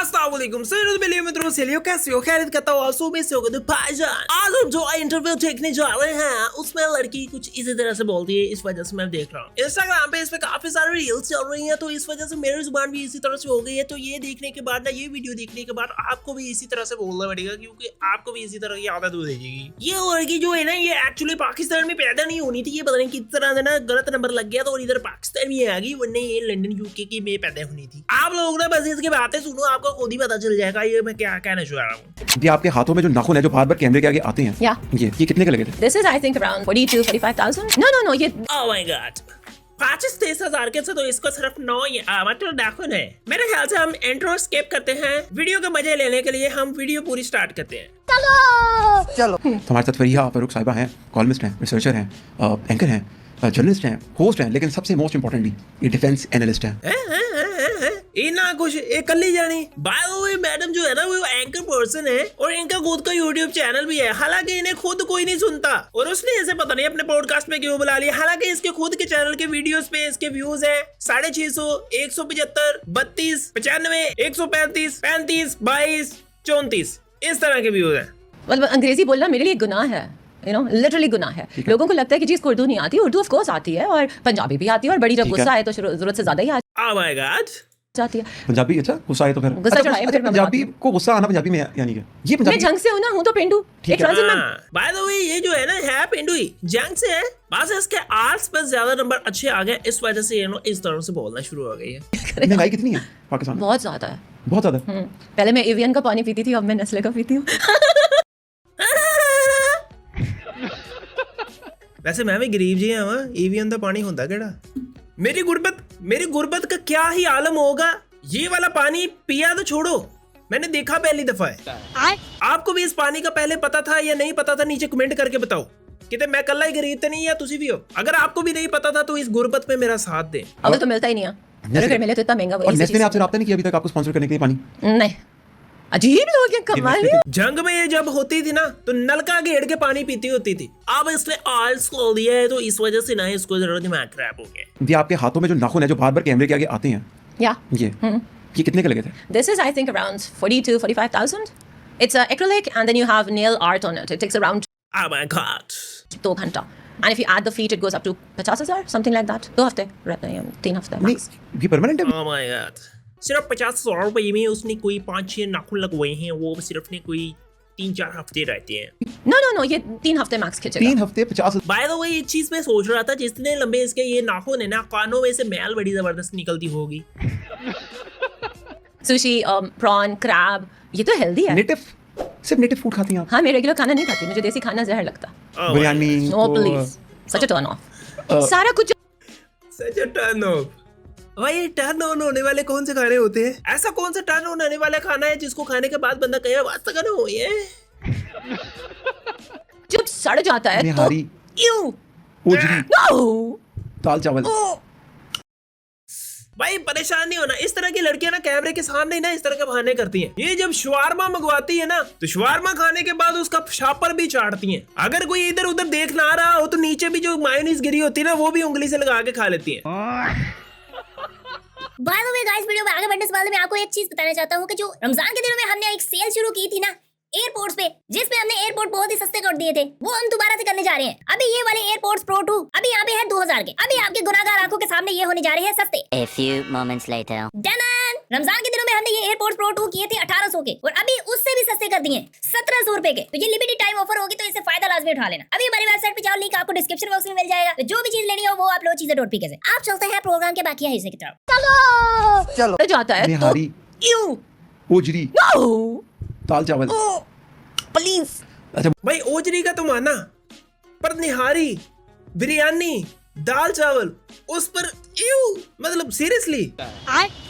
अस्सलामुअलैकुम मित्रों सेलियो कैसे हो खैरियत करता हूँ आप सुबह से होगा भाईजान। आज हम जो इंटरव्यू देखने जा रहे हैं उसमें लड़की कुछ इसी तरह से बोलती है, इस वजह से मैं देख रहा हूँ इंस्टाग्राम पे इस पे काफी सारे रील्स चल रही हैं, तो इस वजह से मेरी जुबान भी इसी तरह से हो गई है। तो ये देखने के बाद ना, ये वीडियो देखने के बाद आपको भी इसी तरह से बोलना पड़ेगा, क्योंकि आपको भी इसी तरह की आदत हो जाएगी। ये लड़की जो है ना, ये एक्चुअली पाकिस्तान में पैदा नहीं होनी थी, ये पता नहीं किस तरह से ना गलत नंबर लग गया तो इधर पाकिस्तान में आ गई, वरना ये लंदन यूके की में पैदा होनी थी। आप लोग ना बस इसकी बातें सुनो, आपको खुद ही पता चल जाएगा ये मैं क्या कहना चाह रहा हूँ। ये आपके हाथों में जो नाखून है जो बार बार कैमरे के आगे आते हैं, ये कितने के लगे थे? This is I think around 42-45,000. No, ये Oh my God, 25-30,000 के से तो इसको सिर्फ 9 मतलब नाखून है। मेरे ख्याल से हम इंट्रो स्किप करते हैं, वीडियो के मजे लेने के लिए हम वीडियो पूरी स्टार्ट करते हैं। चलो हमारे साथ फरीहा फारूक साहिबा हैं, कॉलमिस्ट हैं, रिसर्चर हैं, एंकर हैं, जर्नलिस्ट हैं, होस्ट हैं, लेकिन सबसे मोस्ट इंपॉर्टेंटली ये डिफेंस एनालिस्ट हैं। इना कुछ एक कल जानी। बाय द वे मैडम जो है ना, वो एंकर पर्सन है और इनका खुद का यूट्यूब चैनल भी है, हालांकि इन्हें खुद कोई नहीं सुनता और उसने ऐसे पता नहीं अपने पॉडकास्ट में क्यों बुला लिया। हालांकि इसके खुद के चैनल के वीडियोस पे इसके व्यूज है 650, 175, 32, 95, 135, 35, 22, 34 इस तरह के व्यूज है। मतलब अंग्रेजी बोलना मेरे लिए गुनाह है, लिटरली गुनाह है। लोगों को लगता है कि चीज को उर्दू नहीं आती, उर्दू ऑफ कोर्स आती है और पंजाबी भी आती है, और बड़ी जब गुस्सा आए तो जरूरत से ज्यादा ही Oh my God, जाती है। पंजाबी अच्छा गुस्सा आए तो फिर गुस्सा चढ़ाए फिर पंजाबी को गुस्सा आना पंजाबी में यानी क्या? ये पंजाबी मैं जंग से हूं ना, हूं तो पेंडू। एक ट्रांजिट में बाय द वे ये जो है ना, है पेंडू ही, जंग से है, बस इसके आर्ट्स पर ज्यादा नंबर अच्छे आ गए, इस वजह से ये नो इस तरह से बोलना शुरू हो गई है। महंगाई कितनी है पाकिस्तान में? बहुत ज्यादा है, बहुत ज्यादा। पहले मैं एवियन का पानी पीती थी, अब मैं नेस्ले का पीती हूँ। वैसे मैं भी गरीब जी हाँ, एवियन का पानी होता केड़ा। मेरी गुर्बत का क्या ही आलम होगा। ये वाला पानी पिया तो छोड़ो, मैंने देखा पहली दफा है। आपको भी इस पानी का पहले पता था या नहीं पता था, नीचे कमेंट करके बताओ। किते मैं कल्ला ही गरीब तो नहीं, या तुसी भी हो। अगर आपको भी नहीं पता था तो इस गुर्बत पे मेरा साथ दे। अब तो मिलता ही नहीं है, मेरे घर मिले तो इतना महंगा। और नेस्ले ने आपसे राब्ता नहीं किया अभी तक आपको स्पॉन्सर करने के लिए पानी? नहीं, अजीब लोग हैं, कमाल है। जंग में ये जब होती थी ना, तो नलका घेर के पानी पीती होती थी। अब इसने आर्ट्स खोल दिया है, तो इस वजह से ना इसको जरा दिमाग खराब हो गया। ये आपके हाथों में जो नाखून है जो बार बार कैमरे के आगे आते हैं, ये कितने के लगे थे? This is I think around 42-45,000. It's acrylic and then you have nail art on it. It takes around Oh my God, 2 घंटा. And if you add the feet it goes up to 50,000, something like that. 2 हफ्ते रहते हैं, 3 हफ्ते नहीं, max. ये permanent है? oh my God, सिर्फ 50,000 रुपए में उसने कोई 5-6 नाखून लगवाए हैं, वो सिर्फ ने कोई 3-4 हफ्ते रहते हैं। No, ये 3 हफ्ते मैक्स खींचेगा। 3 हफ्ते 50। बाय द वे एक चीज मैं सोच रहा था, जितने लंबे इसके ये नाखून है ना, कानों में से मैल बड़ी जबरदस्त निकलती होगी। सुशी, प्रॉन, क्रैब, ये तो हेल्दी है। सिर्फ नेटिव फूड खाती हैं आप? हाँ, मैं रेगुलर खाना नहीं खाती, मुझे देसी खाना जहर लगता। Biryani? No please, such a turn off. सारा कुछ सच अ टर्न ऑफ। भाई ये टर्न ऑन होने वाले कौन से खाने होते हैं? ऐसा कौन सा टर्न ऑन होने वाला खाना है जिसको खाने के बाद बंदा कहे वास्ता करना हो ये? जब सड़ जाता है तो ओजरी, नो, दाल चावल। भाई परेशान नहीं होना, इस तरह की लड़कियां ना कैमरे के सामने ना इस तरह के बहाने करती हैं। ये जब शवारमा मंगवाती है ना, तो शवारमा खाने के बाद उसका शापर भी चाटती हैं। अगर कोई इधर उधर देख ना रहा हो तो नीचे भी जो मायोनीज गिरी होती है ना, वो भी उंगली से लगा के खा लेती हैं। By the way guys, video में आगे बढ़ने से पहले मैं आपको एक चीज बताना चाहता हूँ कि जो रमजान के दिनों में हमने एक सेल शुरू की थी ना एयरपोर्ट्स पे, जिसमें हमने एयरपोर्ट बहुत ही सस्ते कर दिए थे, वो हम दोबारा से करने जा रहे हैं। अभी ये वाले एयरपोर्ट्स प्रो 2 अभी यहाँ पे है 2000 के। अभी आपके गुनाहगार आंखों के सामने ये होने जा रहे हैं सस्ते। A few moments later. डनन! Ramzan के दिनों में हमने ये एयरपोर्ट्स प्रो 2 किए थे 1800 के, और अभी उससे भी सस्ते कर दिए 1700 रुपए के। तो ये लिमिटेड टाइम ऑफर होगी, तो इससे फायदा लाजमी उठा लेना। अभी हमारी वेबसाइट पे जाओ, लिंक आपको डिस्क्रिप्शन बॉक्स में मिल जाएगा। तो जो भी चीज लेनी हो वो आप लोग चीजें .pk से। आप चलते हैं प्रोग्राम के बाकी हिस्से की तरफ। चलो जाता है निहारी, तो ओजरी, नो दाल चावल। प्लीज। अच्छा भाई ओजरी का तो माना, पर निहारी, बिरयानी, दाल चावल, उस पर मतलब सीरियसली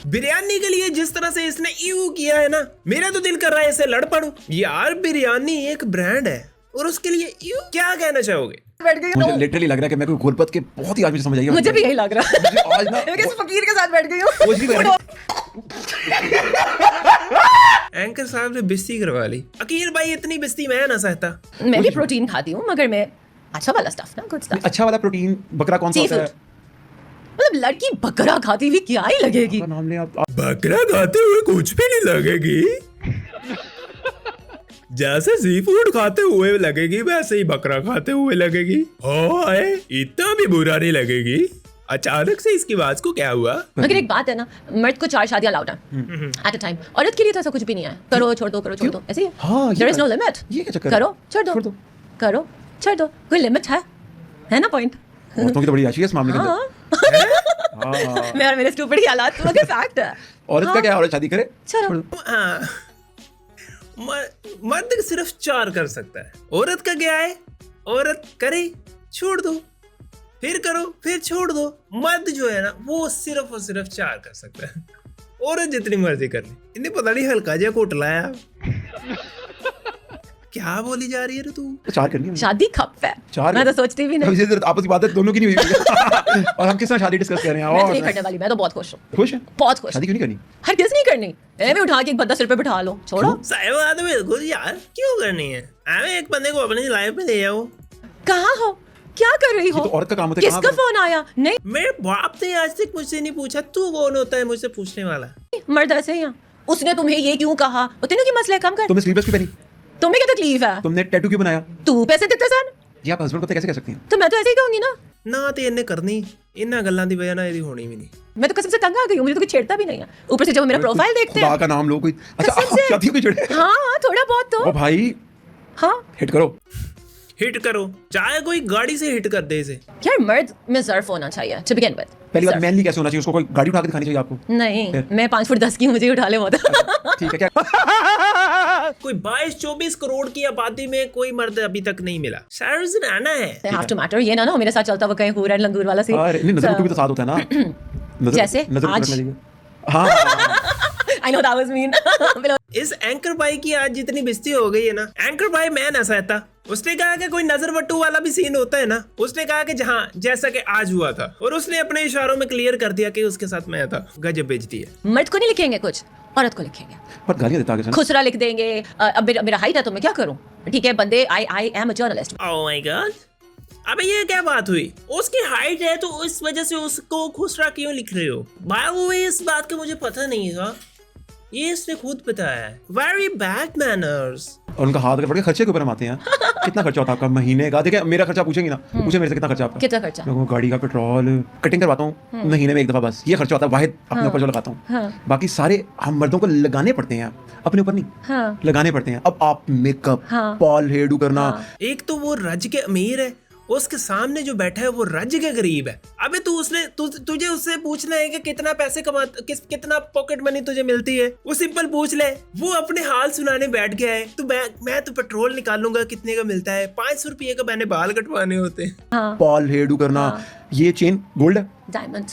बिरयानी के लिए जिस तरह से इसने किया है ना, मेरा तो दिल कर रहा है इसे लड़ पड़ूं। यार बिरयानी एक ब्रांड है और उसके लिए क्या कहना चाहोगे? मुझे लिटरली लग रहा है कि मैं कोई गुर्बत के बहुत ही आदमी से समझ आई हूं। मुझे भी यही लग रहा है। आज ना मैं किसी फकीर के साथ बैठ गई हूँ। ओजरी बिरयानी। एंकर साहब ने बिस्ती करवा ली। अकील भाई इतनी बिस्ती मैं ना सहता। मैं भी प्रोटीन खाती हूँ, मगर मैं अच्छा वाला स्टफ ना, गुड स्टफ। अच्छा वाला प्रोटीन बकरा कौन सा होता है? मतलब लड़की बकरा खाती हुई क्या ही लगेगी। आपका नाम ले आप बकरा खाते हुए कुछ भी नहीं लगेगी। जैसे सी फूड खाते हुए लगेगी वैसे ही बकरा खाते हुए लगेगी। ओए इतना भी बुरा नहीं लगेगी। अचानक से इसकी आवाज को क्या हुआ? मगर एक बात है ना, मर्द को 4 शादियां अलाउड है एट अ टाइम। औरत के लिए तो ऐसा कुछ भी नहीं है, करो छोड़ दो, करो छोड़ दो, ऐसे ही हाँ, ये देयर इज नो बात- लिमिट। ये क्या चक्कर है? करो छोड़ दो, करो छोड़ दो, कोई लिमिट है ना पॉइंट। औरतों की तो बड़ी अच्छी है इस मामले के हाँ अंदर। हाँ। मैं और मेरे स्टूपिड की हालात तो मगर फैक्ट है। औरत का क्या है, औरत शादी करे चलो। छोड़ दो। हाँ, मर्द सिर्फ 4 कर सकता है। औरत का क्या है? औरत करे छोड़ दो, फिर करो फिर छोड़ दो। मर्द जो है ना वो सिर्फ और सिर्फ 4 कर सकता है। औरत जितनी मर्जी कर ले। इन्हें पता नहीं हल्का जिहा कोट लाया। क्या बोली जा रही है रे तू? तो 4 करनी है शादी खप है, 4 मैं तो सोचती भी नहीं। आपस की बात है, दोनों की नहीं हुई। और हम किस तरह शादी डिस्कस कर रहे हैं? मैं तो नहीं और करने वाली, मैं तो बहुत खुश हूँ, खुश है? बहुत खुश। शादी क्यों नहीं करनी? हर किस नहीं करनी, मैं उठा के एक बंदा सिर पे बिठा लो, छोड़ो। सही बात है बिल्कुल यार, क्यों करनी है? हमें एक बंदे को अपनी लाइफ में ले जाओ। कहाँ हो, क्या कर रही ये हो? तो औरत का काम होता है। किसका फोन आया? नहीं मेरे बाप ने आज तक मुझसे नहीं पूछा तू कौन होता है मुझसे पूछने वाला। मर्द ऐसे ही हैं। उसने तुम्हें ये क्यों कहा? वो तीनों की मसले कम कर। तुमने स्लीपर्स क्यों पहनी? तुम्हें क्या तकलीफ है? तुमने टैटू क्यों बनाया? तू पैसे देते सन ये आप हस्बैंड को कैसे कह सकती हैं? तो मैं तो ऐसे ही कहूंगी ना। ना तो इन्हें करनी इन्ना गल्लां दी वजह ना यदि होनी भी नहीं। मैं तो कसम से तंग आ गई हूँ, मुझे तो कोई छेड़ता भी नहीं है। ऊपर से जब वो मेरा प्रोफाइल देखते खुदा हैं, का नाम लो कोई। अच्छा कसम आप से। शादी को जुड़े? हाँ थोड़ा बहुत तो ओ भाई हाँ। हिट करो। हिट करो, चाहे कोई गाड़ी से हिट कर दे इसे। यार मर्द में ज़र्फ होना चाहिए टू बिगिन विद। पहली बात मैनली कैसे होना चाहिए? उसको कोई गाड़ी उठा के दिखानी चाहिए आपको? नहीं फिर? मैं 5 फुट 10 की हूँ, मुझे उठा ले बहुत। ठीक है क्या? कोई 22-24 करोड़ की आबादी में कोई मर्द अभी तक नहीं मिला। शायद उसे रहना है। They have to matter। ये ना मेरे साथ चलता हुआ कहीं हूर एंड लंगूर वाला सी। अरे नहीं, नजर को भी तो साथ होता है ना। जैसे आज? हाँ I know that was mean। इस एंकर भाई की आज जितनी बेइज्जती हो गई है ना, एंकर भाई मैं ना सहता। उसने कहा कि कोई नजर बट्टू वाला भी सीन होता है ना, उसने कहा कि जहाँ जैसा कि आज हुआ था, और उसने अपने इशारों में क्लियर कर दिया कि उसके साथ मैं था। गजब बेइज्जती है। मर्द को नहीं लिखेंगे कुछ, औरत को लिखेंगे। पर गालियां देता आगे से ना। खुसरा लिख देंगे। अब मेरा हाइट है तो मैं क्या करूं? ठीक है बंदे, I am a journalist. Oh my God, अबे ये क्या बात हुई? उसकी हाइट है तो इस वजह से उसको खुसरा क्यों लिख रहे हो? बाय द वे इस बात का मुझे पता नहीं था, ये इसने खुद बताया है। Very bad manners. और उनका हाथ पकड़ के खर्चे के ऊपर हम आते हैं। कितना खर्चा होता है आपका महीने का? देखिए मेरा खर्चा पूछेंगी ना, पूछे मेरे से कितना खर्चा आपका? कितना खर्चा? मैं गाड़ी का पेट्रोल कटिंग करवाता हूँ महीने में एक दफा, बस ये खर्चा होता है वाहिद अपने ऊपर जो लगाता हूँ। बाकी सारे हम मर्दों को लगाने पड़ते हैं, अपने ऊपर नहीं। हाँ। लगाने पड़ते हैं। अब आप मेकअप, हाँ। पॉल हेयर डू करना। एक तो वो रज के अमीर है, उसके सामने जो बैठा है वो रज के गरीब है। अबे तुझे उससे पूछना है कि कितना पैसे कितना पॉकेट मनी तुझे मिलती है, वो सिंपल पूछ ले। वो अपने हाल सुनाने बैठ गया है। तो मैं तो पेट्रोल निकालूंगा कितने का मिलता है? 500 रुपये का मैंने बाल कटवाने होते हैं। पॉल हेयर डू करना। ये चेन गोल्ड है? डायमंड।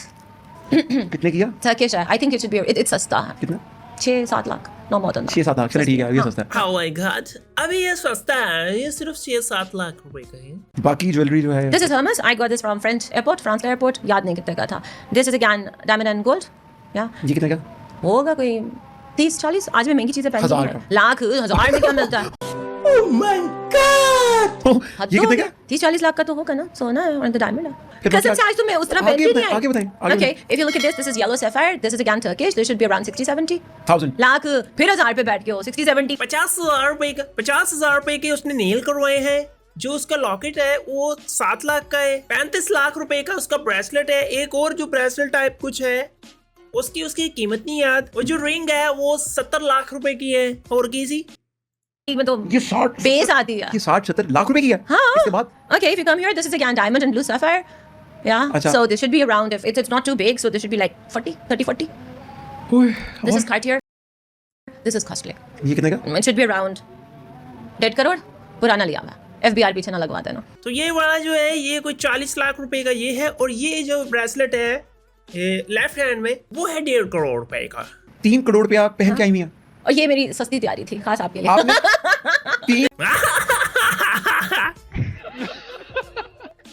कितने किया? टर्किश है। I think it should be, it's सस्ता है। कितना? 6-7 lakh, no more than 6-7 lakh. चलिए ठीक है, ये सस्ता है। Oh my God, अभी ये सस्ता है, ये सिर्फ 6-7 लाख रुपए का है। बाकी ज्वेलरी जो है This is Hermes. I got this from French airport, France airport. याद नहीं कितने का था। This is again diamond and gold. Yeah. ये कितने का? होगा कोई 30-40। आज में महंगी चीजें पहनी 1000 हैं। का। लाख 1000 में क्या मिलता है? Oh my God, ओह, हद ये तो कितने हो का? गया। 30-40 लाख का तो होगा ना, सोना है और डायमंड है। फिर कसम बाकी से आज तो मैं उस तरह आगे पहन के नहीं बताएं, आगे बताएं, आगे आई। Okay, if you look at this is yellow sapphire. This is again Turkish. This should be around 60-70 1000 lakh. फिर 1000 पे बैठ के हो 60-70। 50,000 रुपए का, 50,000 रुपए के उसने नील करवाए हैं। जो उसका लॉकेट है वो 7 लाख का है। 35 लाख रुपए का उसका ब्रेसलेट है। एक और जो ब्रेसलेट टाइप कुछ है उसकी कीमत नहीं याद। और जो रिंग है वो 70 लाख रुपए की है। और की सी में तो ये 60 बेस आती है। ये 60-70 लाख रुपए की है। हाँ। इसके बाद Okay, if you come here, this is again diamond and blue sapphire. Yeah. अच्छा। So this should be around, if it's not too big, so this should be like 30-40. ओए, This और is Cartier. This is costly. ये कितने का? It should be around 1.5 crore. पुराना लिया हुआ है। FBR पीछे ना लगवा देना। तो ये वाला जो है ये कोई 40 लाख रुपए का ये है। और ये जो ब्रेसलेट है लेफ्ट हैंड में वो है 1.5 करोड़ रुपए का। 3 करोड़ पे आप पहन के आई हुई हैं। और ये मेरी सस्ती तैयारी थी खास आपके लिए। आपने 3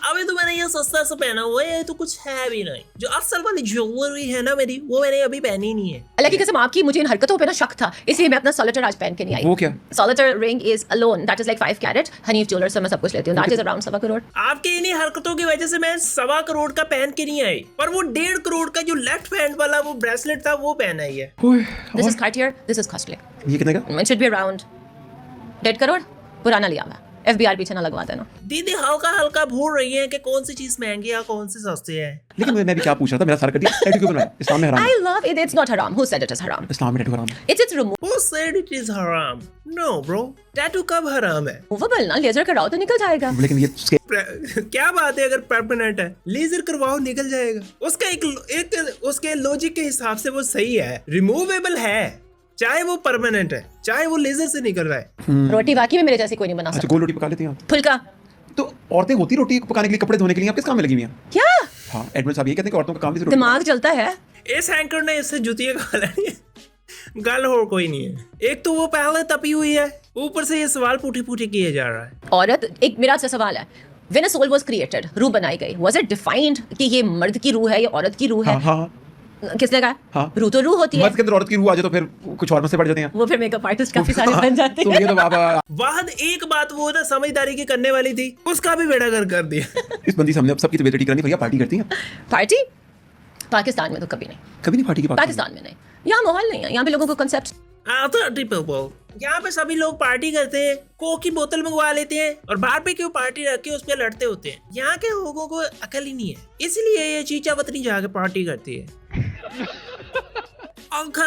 अब अभी तो मैंने ये सस्ता सा पहना हुआ है, ये तो कुछ है भी नहीं। जो असल वाली ज्वेलरी है ना मेरी, वो मैंने अभी पहनी नहीं है। अल्लाह की कसम आपकी मुझे इन हरकतों पे ना शक था, इसलिए मैं अपना सॉलिटर आज पहन के नहीं आई। वो क्या? Solitaire ring is alone that is like 5 carat. Hanif jewellers से मैं सब कुछ लेती हूँ, दैट इज अराउंड 1.25 करोड़। आपके इन्हीं हरकतों की वजह से मैं 1.25 करोड़ का पहन के नहीं आई, पर वो 1.5 करोड़ का जो लेफ्ट हैंड वाला वो ब्रेसलेट था वो पहना ही है। This is Cartier, this is costly. ये कितने का? It should be around 1.5 crore. पुराना लिया हुआ, FBR पीछे ना लगवा देना। दीदी हल्का हल्का भूल रही है कि कौन सी चीज महंगी है कौन सी सस्ती है। लेकिन मैं भी क्या पूछ रहा था, मेरा सर कट गया। टैटू क्यों बनवाया? इस्लाम में हराम है। I love it, it's not haram. Who said it is haram? इस्लाम में टैटू हराम है। It's removable Who said it is haram? No bro, tattoo कब हराम है? ना, लेजर कराओ तो निकल जाएगा। लेकिन ये क्या बात है, अगर परमानेंट है लेजर करवाओ निकल जाएगा। उसका एक उसके लॉजिक के हिसाब से वो सही है, रिमूवेबल है, चाहे वो परमानेंट है चाहे वो लेजर से निकल रहा है। रोटी वाकई में मेरे जैसी कोई नहीं बना अच्छा सकता। गोल रोटी पका लेती हैं आप? फुल्का तो औरतें होती रोटी पकाने के लिए, कपड़े धोने के लिए, आप किस काम में लगी हुई हैं? क्या हाँ, एडमिन साहब ये कहते हैं कि औरतों का काम भी रोटी दिमाग चलता है। इस एंकर ने इससे जुतिया खा ली है। गल और कोई नहीं है। एक तो वो पहले तपी हुई है, ऊपर से ये सवाल पूछे किया जा रहा है। औरत, एक मेरा से सवाल है, when a soul was created, रूह बनाई गई, वाज इट डिफाइंड कि ये मर्द की रूह है या औरत की रूह है? हाँ। किसने कहा? हाँ। रूह तो रूह होती है। मर्द के अंदर औरत की रूह आ जाए तो फिर कुछ और मसले बढ़ जाते हैं। वो फिर मेकअप आर्टिस्ट काफी सारे बन जाते तो हैं। ये तो बाबा वाहद एक बात वो ना समझदारी की करने वाली थी, उसका भी बेड़ा गर्क कर दिया। इस बंदी से हमने अब सबकी बेइज्जती करनी। भैया पार्टी करती हैं? पार्टी पाकिस्तान में तो कभी नहीं, कभी नहीं पार्टी की बात? पाकिस्तान में नहीं, यहाँ माहौल नहीं है, यहाँ पे लोगों को कंसेप्ट। यहाँ पे सभी लोग पार्टी करते हैं, कोक की बोतल मंगवा लेते हैं और बाहर पे क्यों पार्टी रख के उस पर लड़ते होते हैं। यहाँ के लोगों को अकल ही नहीं है, इसलिए ये चीचा वतनी जाके पार्टी करती है।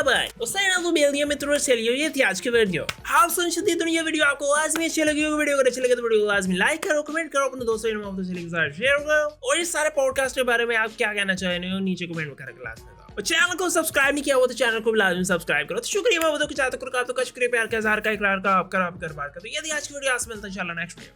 भाई उससे ना तो मिल दिया मित्रों से लियो। ये थी आज की वीडियो। आप सुन सकते तो ये वीडियो आपको लाजमी अच्छी लगी होगी। वीडियो अगर अच्छी लगे तो वीडियो को लाजमी लाइक करो, कमेंट करो, अपने दोस्तों के साथ शेयर करो और इस सारे पॉडकास्ट के बारे में आप क्या कहना चाह रहे हो नीचे कमेंट में करके लाजमी बताओ। और चैनल को सब्सक्राइब नहीं किया हुआ तो चैनल को लाजमी सब्सक्राइब करो। तो शुक्रिया, मैं बताऊं कि चाहते का शुक्रिया, प्यार का इजहार का इकरार का आपका बात का। तो ये थी आज की वीडियो। आज मिलता है इंशाल्लाह नेक्स्ट वीडियो।